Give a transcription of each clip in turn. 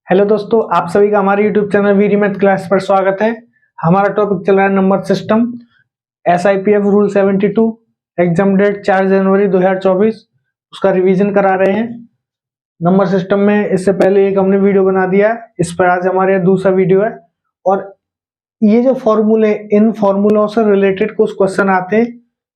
Hello दोस्तों, आप सभी का हमारे यूट्यूब चैनल वीरी मैथ क्लास पर स्वागत है। हमारा टॉपिक चल रहा है number system, SIPF rule 72, exam date 4 जनवरी 2024। उसका रिवीजन करा रहे हैं। नंबर सिस्टम में इससे पहले एक हमने वीडियो बना दिया है, इस पर आज हमारे दूसरा वीडियो है। और ये जो फॉर्मूले, इन फॉर्मूलों से रिलेटेड कुछ क्वेश्चन आते हैं,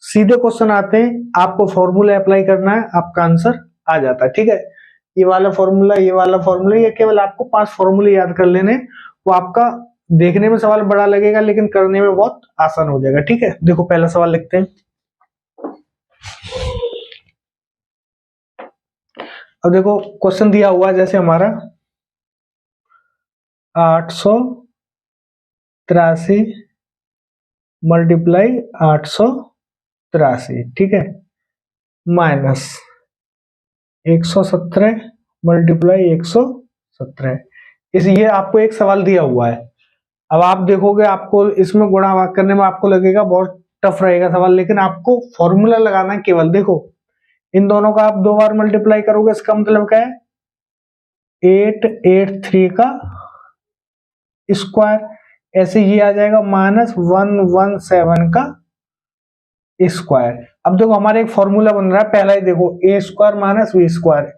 सीधे क्वेश्चन आते हैं, आपको फॉर्मूला अप्लाई करना है, आपका आंसर आ जाता है। ठीक है, ये वाला फॉर्मूला, ये वाला फॉर्मूला, ये केवल आपको 5 फॉर्मूले याद कर लेने। वो आपका देखने में सवाल बड़ा लगेगा लेकिन करने में बहुत आसान हो जाएगा। ठीक है, देखो पहला सवाल लिखते हैं। अब देखो क्वेश्चन दिया हुआ है जैसे हमारा 883 मल्टीप्लाई 883, ठीक है, माइनस 117 मल्टीप्लाई 117। ये आपको एक सवाल दिया हुआ है। अब आप देखोगे, आपको इसमें गुणा भाग करने में आपको लगेगा बहुत टफ रहेगा सवाल, लेकिन आपको फॉर्मूला लगाना है केवल। देखो इन दोनों का आप 2 बार मल्टीप्लाई करोगे, इसका मतलब क्या है, 883 का स्क्वायर, ऐसे ये आ जाएगा माइनस 117 का स्क्वायर। अब देखो हमारे एक फॉर्मूला बन रहा है, पहला ही देखो, ए square minus B square,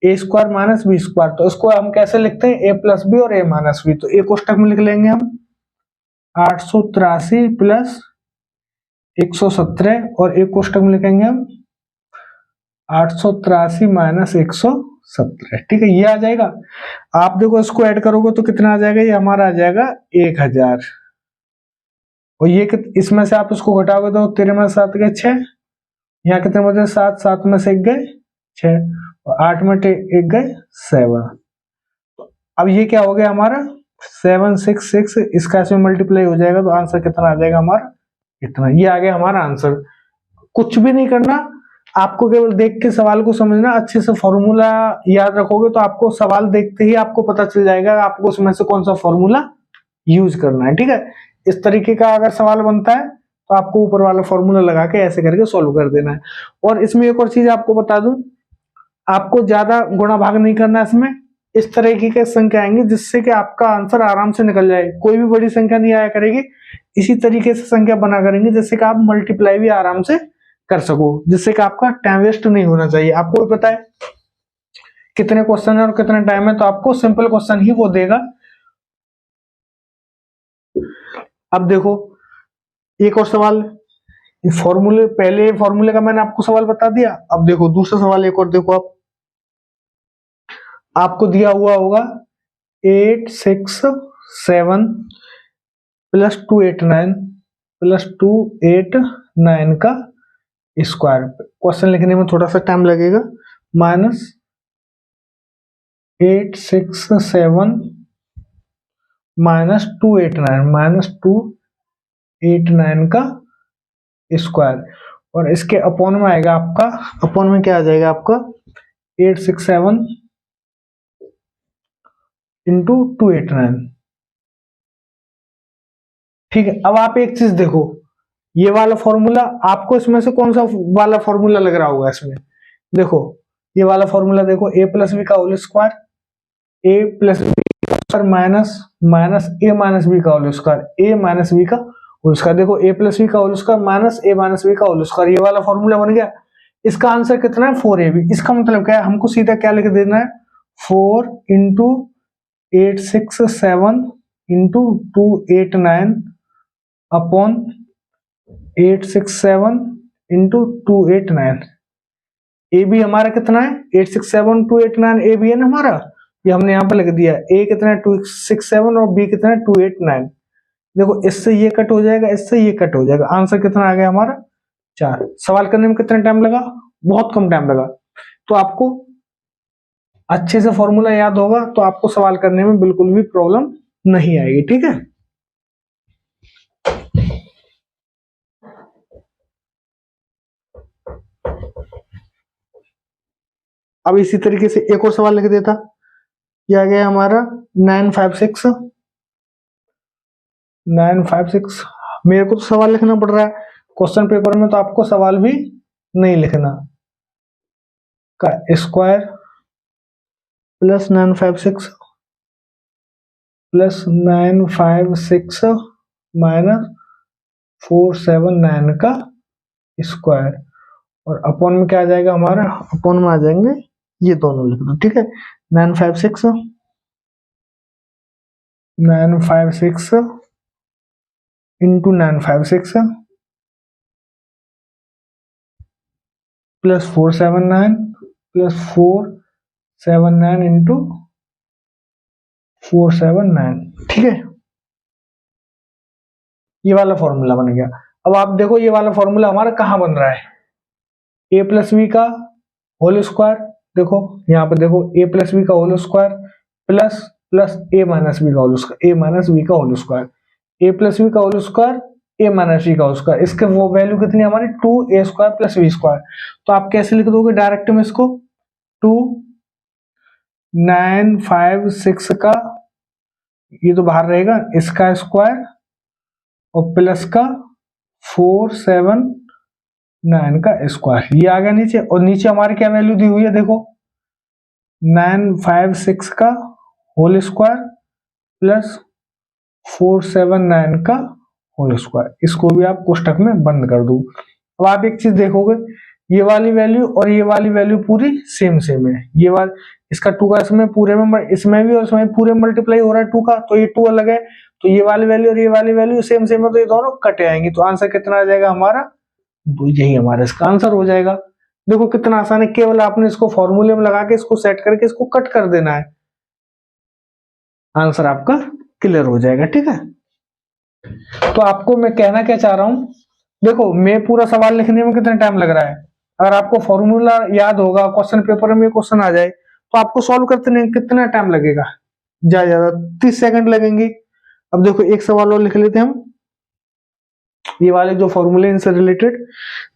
a square minus B square. तो इसको हम कैसे लिखते हैं, ए प्लस बी और ए माइनस बी। तो ए कोष्टक में लिख लेंगे हम 883 प्लस 117, और एक कोष्टक में लिखेंगे हम 883 माइनस 117। ठीक है, ये आ जाएगा। आप देखो इसको ऐड करोगे तो कितना आ जाएगा, ये हमारा आ जाएगा 1000। और ये इसमें से आप इसको घटाओगे तो 13 में 7 गए 6, यहाँ कितने बचे 7, 7 में से 1 गए 6, और 8 में 1 गए 7। अब ये क्या हो गया हमारा 766, इसका इसमें मल्टीप्लाई हो जाएगा तो आंसर कितना आ जाएगा हमारा, इतना। ये आ गया हमारा आंसर। कुछ भी नहीं करना, आपको केवल देख के सवाल को समझना, अच्छे से फॉर्मूला याद रखोगे तो आपको सवाल देखते ही आपको पता चल जाएगा आपको उसमें से कौन सा फॉर्मूला यूज करना है। ठीक है, इस तरीके का अगर सवाल बनता है तो आपको ऊपर वाला फॉर्मूला लगा के ऐसे करके सॉल्व कर देना है। और इसमें एक और चीज आपको बता दूं, आपको ज्यादा गुणा भाग नहीं करना है इसमें। इस तरीके की संख्या आएंगी जिससे कि आपका आंसर आराम से निकल जाए, कोई भी बड़ी संख्या नहीं आया करेगी। इसी तरीके से संख्या बना करेंगे जिससे कि आप मल्टीप्लाई भी आराम से कर सको, जिससे कि आपका टाइम वेस्ट नहीं होना चाहिए। आपको भी पता है कितने क्वेश्चन है और कितना टाइम है, तो आपको सिंपल क्वेश्चन ही वो देगा। अब देखो एक और सवाल, फॉर्मूले, पहले फॉर्मूले का मैंने आपको सवाल बता दिया। अब देखो दूसरा सवाल एक और देखो, आपको दिया हुआ होगा 867 प्लस 289 प्लस 289 का स्क्वायर। क्वेश्चन लिखने में थोड़ा सा टाइम लगेगा। माइनस 867 माइनस 289 का स्क्वायर, और इसके अपॉन में आएगा आपका, अपॉन में क्या आ जाएगा आपका 867 इंटू 289। ठीक है, अब आप एक चीज देखो, ये वाला फॉर्मूला आपको इसमें से कौन सा वाला फॉर्मूला लग रहा होगा इसमें, देखो ये वाला फॉर्मूला देखो, ए प्लस बी का होल स्क्वायर, ए प्लस बी माइनस माइनस ए माइनस बी का होल स्क्वायर, ए माइनस बी का होल स्क्वायर। देखो ए प्लस बी का होल स्क्वायर माइनस ए माइनस बी का होल स्क्वायर, ये वाला फॉर्मूला बन गया। इसका आंसर कितना है 4ab। इसका मतलब क्या है, हमको सीधा क्या लिख देना है, 4 into 867 into 289 upon 867 into 289। A B हमारा कितना है 867 289, ए बी है ना हमारा, ये हमने यहाँ पे लिख दिया। ए कितना है 267 और बी कितना है 289। देखो इससे ये कट हो जाएगा, इससे ये कट हो जाएगा, आंसर कितना आ गया हमारा 4। सवाल करने में कितना टाइम लगा, बहुत कम टाइम लगा। तो आपको अच्छे से फॉर्मूला याद होगा तो आपको सवाल करने में बिल्कुल भी प्रॉब्लम नहीं आएगी। ठीक है, अब इसी तरीके से एक और सवाल लिख देता, ये आ गया हमारा 956। मेरे को तो सवाल लिखना पड़ रहा है क्वेश्चन पेपर में, तो आपको सवाल भी नहीं लिखना, का स्क्वायर प्लस 956 प्लस 956 माइनस 479 का स्क्वायर, और अपॉन में क्या आ जाएगा हमारा, अपॉन में आ जाएंगे ये दोनों लिख दो, ठीक है। 956 इंटू 956 प्लस 479 इंटू 479, ठीक है। ये वाला फॉर्मूला बन गया। अब आप देखो ये वाला फॉर्मूला हमारा कहाँ बन रहा है, ए प्लस बी का होल स्क्वायर, देखो यहाँ पे देखो ए प्लस बी का होल स्क्वायर प्लस प्लस ए माइनस बी का होल स्क्वायर, ए माइनस बी का होल स्क्वायर, ए प्लस बी का होल स्क्वायर, ए माइनस बी का होल स्क्वायर, इसके वो वैल्यू कितनी है हमारी 2a square plus b square. तो आप कैसे लिख दोगे डायरेक्ट में इसको, 2956 का ये तो बाहर रहेगा इसका स्क्वायर और प्लस का 479 का स्क्वायर, ये आ गया नीचे। और नीचे हमारी क्या वैल्यू दी हुई है देखो, 956 का होल स्क्वायर प्लस 479 का होल स्क्वायर, इसको भी आप कोष्टक में बंद कर दो। अब आप एक चीज देखोगे, ये वाली वैल्यू और ये वाली वैल्यू पूरी सेम सेम है, ये वाला इसका 2 का इसमें पूरे में, इसमें भी और इसमें पूरे मल्टीप्लाई हो रहा है 2 का, तो ये 2 अलग है, तो ये वाली वैल्यू और ये वाली वैल्यू सेम सेम है, तो ये दोनों कटे आएंगे। तो आंसर कितना आ जाएगा हमारा, तो यही हमारा इसका आंसर हो जाएगा। देखो कितना आसान है, केवल आपने इसको फॉर्मूले में लगा के इसको सेट करके इसको कट कर देना है, आंसर आपका क्लियर हो जाएगा, ठीक है। तो आपको मैं कहना क्या चाह रहा हूं, देखो मैं पूरा सवाल लिखने में कितना टाइम लग रहा है, अगर आपको फॉर्मूला याद होगा, क्वेश्चन पेपर में क्वेश्चन आ जाए तो आपको सॉल्व करते कितना टाइम लगेगा, ज्यादा 30 सेकंड लगेंगे। अब देखो एक सवाल और लिख लेते हैं हम, ये वाले जो फॉर्मूले इनसे रिलेटेड,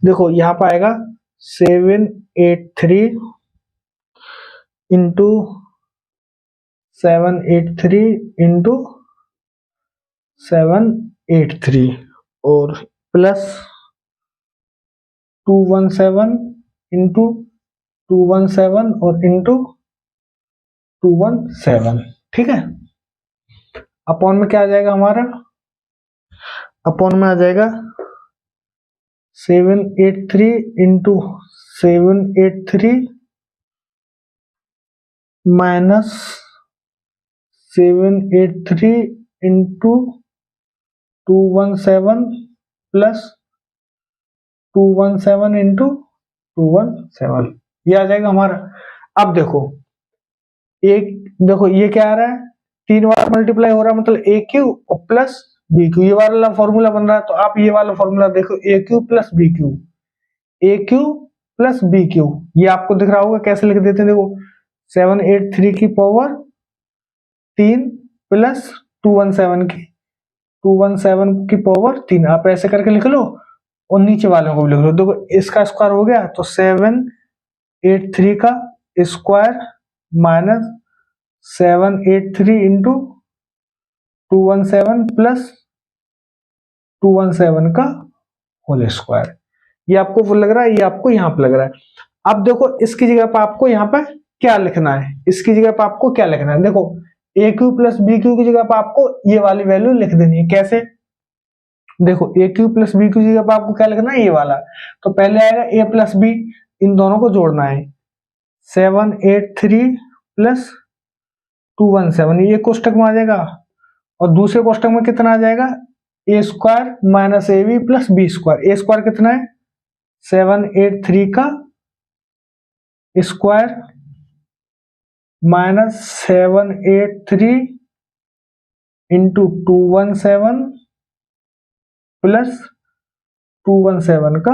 देखो यहाँ पर आएगा 783 इंटू 783 और प्लस 217 इंटू 217 और इंटू 217, ठीक है। अपॉन में क्या आ जाएगा हमारा, अपॉन में आ जाएगा 783 into 783 minus 783 into 217 plus 217 into 217, ये आ जाएगा हमारा। अब देखो देखो ये क्या आ रहा है, 3 बार मल्टीप्लाई हो रहा है, मतलब ए क्यू और प्लस बी क्यू, ये वाला फॉर्मूला बन रहा है। तो आप ये वाला फॉर्मूला देखो, ए क्यू प्लस बी क्यू, ए क्यू प्लस बी क्यू, ये आपको दिख रहा होगा, कैसे लिख देते हैं देखो, 783 की पावर 3 प्लस 217 की पावर 3, आप ऐसे करके लिख लो और नीचे वालों को भी लिख लो। देखो इसका स्क्वायर हो गया, तो 783 का स्क्वायर माइनस 783 इंटू 217 प्लस 217 का होल स्क्वायर, ये आपको वो लग रहा है, ये आपको यहाँ पे लग रहा है। अब देखो इसकी जगह पर आपको यहाँ पे क्या लिखना है, इसकी जगह पर आपको क्या लिखना है, देखो ए क्यू प्लस बी क्यू की जगह पर आपको ये वाली वैल्यू लिख देनी है। कैसे, देखो ए क्यू प्लस बी क्यू की जगह पर आपको क्या लिखना है, ये वाला। तो पहले आएगा ए प्लस बी, इन दोनों को जोड़ना है, 783 प्लस 217, ये कोष्टक में आ जाएगा, और दूसरे कोष्टक में कितना आ जाएगा, a square minus a b plus b square. A square कितना है, 783 का स्क्वायर माइनस 783 इंटू 217 प्लस 217 का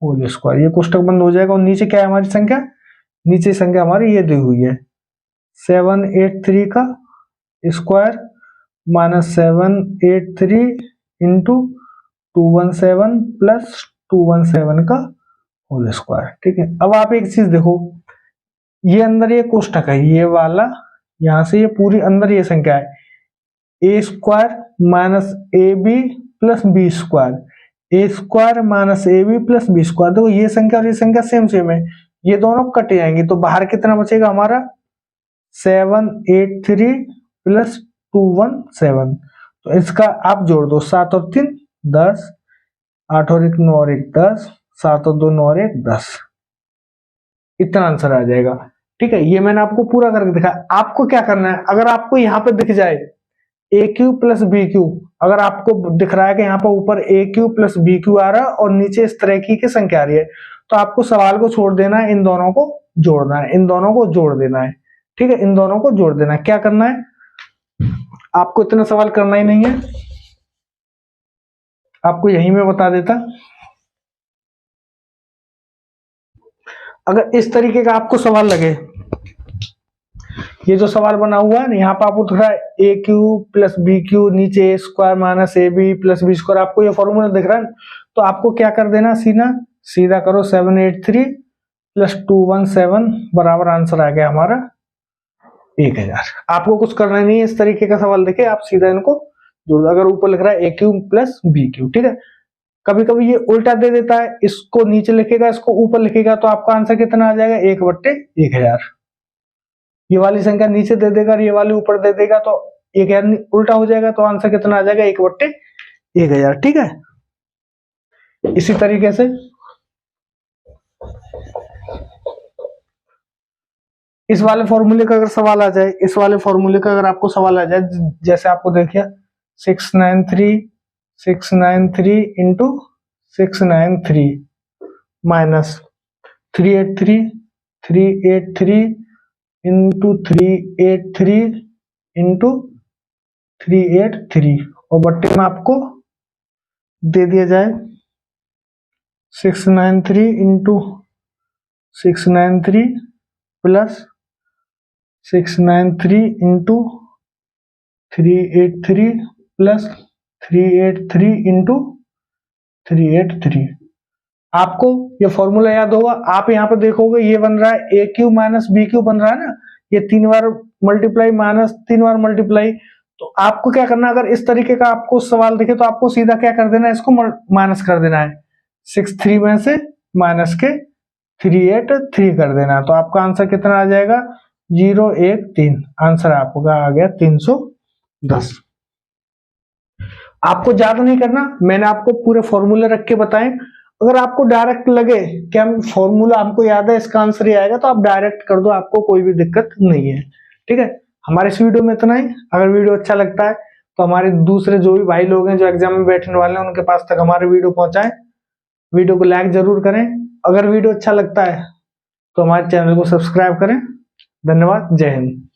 होल स्क्वायर, ये कोष्टक बंद हो जाएगा। और नीचे क्या है हमारी संख्या, नीचे संख्या हमारी ये दी हुई है, 783 का स्क्वायर माइनस 783 इंटू 217 प्लस 217 का होल स्क्वायर, ठीक है। अब आप एक चीज देखो, ये अंदर ये कोष्टक है, ये वाला यहां से ये पूरी अंदर ये संख्या है, a square minus a b plus b square, a square minus a b plus b square. देखो ये संख्या और ये संख्या सेम सेम है, ये दोनों कट जाएंगे, तो बाहर कितना बचेगा हमारा, 783 प्लस 217। तो इसका आप जोड़ दो, 7 और 3 10, 8 और 1 9 और 1 10, 7 और 2 9 और 1 10, इतना आंसर आ जाएगा। ठीक है, ये मैंने आपको पूरा करके दिखाया। आपको क्या करना है, अगर आपको यहाँ पे दिख जाए ए क्यू प्लस बी क्यू, अगर आपको दिख रहा है कि यहाँ पर ऊपर ए क्यू प्लस बी क्यू आ रहा है और नीचे इस तरह की संख्या आ रही है, तो आपको सवाल को छोड़ देना है, इन दोनों को जोड़ना है, इन दोनों को जोड़ देना है। ठीक है, इन दोनों को जोड़ देना है। क्या करना है, आपको इतना सवाल करना ही नहीं है, आपको यही मैं बता देता। अगर इस तरीके का आपको सवाल लगे, ये जो सवाल बना हुआ है ना, यहाँ पर आपको दिख रहा है a q plus b q, नीचे a square minus a b plus b square, आपको ये फॉर्मूला दिख रहा है, तो आपको क्या कर देना, सीधा करो 783 प्लस 217 बराबर आंसर आ गया हमारा 1000। आपको कुछ करना नहीं है, इस तरीके का सवाल देखे आप सीधा इनको जोड़ दो। अगर ऊपर लिख रहा है a q plus b Q, ठीक है, कभी कभी ये उल्टा दे देता है, इसको नीचे लिखेगा इसको ऊपर लिखेगा, तो आपका आंसर कितना आ जाएगा, 1/1000। ये वाली संख्या नीचे दे देगा और ये वाली ऊपर दे देगा, तो 1000 उल्टा हो जाएगा, तो आंसर कितना आ जाएगा, 1/1000। ठीक है, इसी तरीके से इस वाले फॉर्मूले का अगर सवाल आ जाए, इस वाले फॉर्मूले का अगर आपको सवाल आ जाए, जैसे आपको देखिए 693 इंटू 693 माइनस 383 इंटू 383 इंटू 383 और बट्टे में आपको दे दिया जाए 693 into 693 plus 693 into 383 plus 383 into 383। आपको ये फॉर्मूला याद होगा, आप यहाँ पे देखोगे ये बन रहा है a Q minus B Q बन रहा है ना, ये 3 बार मल्टीप्लाई माइनस 3 बार मल्टीप्लाई। तो आपको क्या करना, अगर इस तरीके का आपको सवाल दिखे तो आपको सीधा क्या कर देना है, इसको माइनस कर देना है, 63 में से माइनस के 383 कर देना है, तो आपका आंसर कितना आ जाएगा, 013। आंसर आपका आ गया 310। आपको ज्यादा नहीं करना, मैंने आपको पूरे फॉर्मूले रख के बताएं। अगर आपको डायरेक्ट लगे कि हम फॉर्मूला हमको याद है इसका आंसर ही आएगा, तो आप डायरेक्ट कर दो, आपको कोई भी दिक्कत नहीं है। ठीक है, हमारे इस वीडियो में इतना ही। अगर वीडियो अच्छा लगता है तो हमारे दूसरे जो भी भाई लोग हैं जो एग्जाम में बैठने वाले हैं उनके पास तक हमारे वीडियो पहुंचाएं, वीडियो को लाइक जरूर करें। अगर वीडियो अच्छा लगता है तो हमारे चैनल को सब्सक्राइब करें। धन्यवाद, जय हिंद।